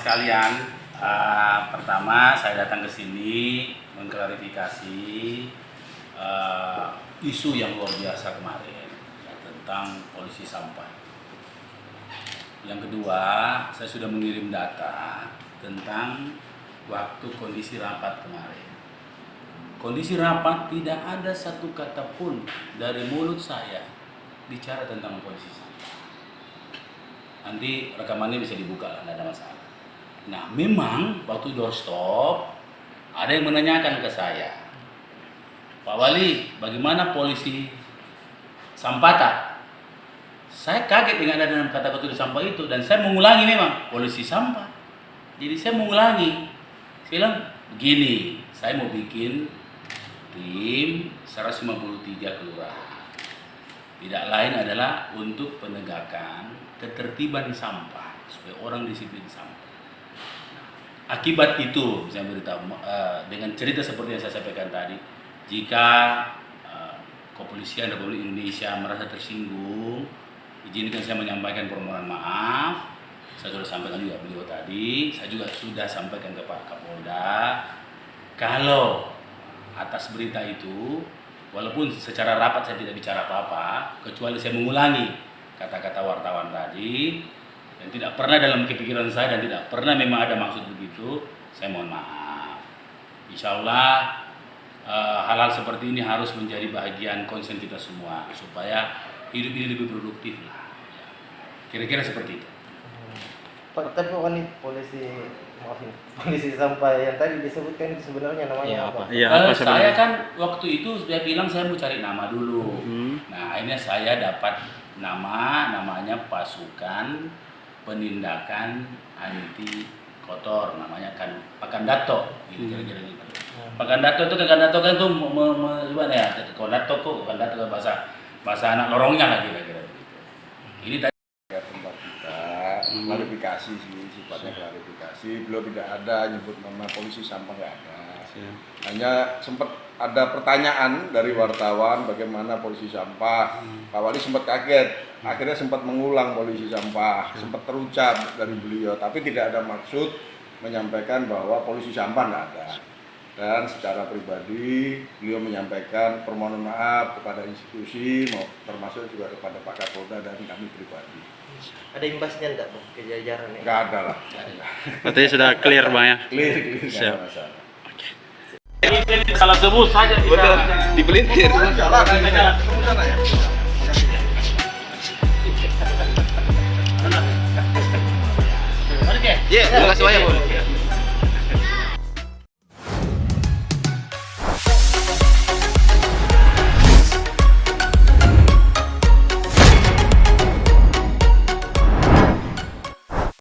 sekalian, pertama saya datang ke sini mengklarifikasi isu yang luar biasa kemarin tentang polisi sampah. Yang kedua, saya sudah mengirim data tentang waktu kondisi rapat kemarin. Kondisi rapat tidak ada satu kata pun dari mulut saya bicara tentang polisi sampah. Nanti rekamannya bisa dibuka lah, tidak ada masalah. Nah, memang waktu doorstop ada yang menanyakan ke saya, Pak Wali, bagaimana polisi Sampata? Saya kaget dengan ada kata-kata tulis sampah itu dan saya mengulangi memang polisi sampah. Jadi saya mengulangi. Saya bilang begini, saya mau bikin tim 153 kelurahan. Tidak lain adalah untuk penegakan ketertiban sampah supaya orang disiplin sampah. Akibat itu saya beritahu dengan cerita seperti yang saya sampaikan tadi, jika Kepolisian Republik Indonesia merasa tersinggung, izinkan saya menyampaikan permohonan maaf. Saya sudah sampaikan juga beliau tadi, saya juga sudah sampaikan ke Pak Kapolda, kalau atas berita itu, walaupun secara rapat saya tidak bicara apa-apa, kecuali saya mengulangi kata-kata wartawan tadi, dan tidak pernah dalam kepikiran saya dan tidak pernah memang ada maksud begitu, saya mohon maaf. Insya Allah hal-hal seperti ini harus menjadi bagian konsen kita semua supaya hidup ini lebih produktif lah. Kira-kira seperti itu. Pak, tapi polisi sampah yang tadi disebutkan itu sebenarnya namanya apa? Saya kan waktu itu sudah bilang saya mau cari nama dulu. Nah, akhirnya saya dapat namanya Pasukan Penindakan Anti Kotor, namanya kan Pakandato, gitu kira-kira gitu. Pakandato itu kan tuh gimana ya? Pakandato kan bahasa anak lorongnya lah kira-kira gitu. Ini tadi tempat kita klarifikasi sih, sifatnya klarifikasi. Beliau tidak ada nyebut nama polisi sampah, nggak ada. Hanya sempat ada pertanyaan dari wartawan bagaimana polisi sampah. Pak Wali sempat kaget, akhirnya sempat mengulang polisi sampah, sempat terucap dari beliau, tapi tidak ada maksud menyampaikan bahwa polisi sampah nggak ada. Dan secara pribadi beliau menyampaikan permohonan maaf kepada institusi, termasuk juga kepada Pak Kapolda dan kami pribadi. Ada imbasnya enggak Bang ke jajaran ini? Nggak ada lah. Artinya sudah clear Bang ya? Clear, nggak ada masalah. ini salah sebut saja Betul, dipelintir. Oke. Terima kasih banyak.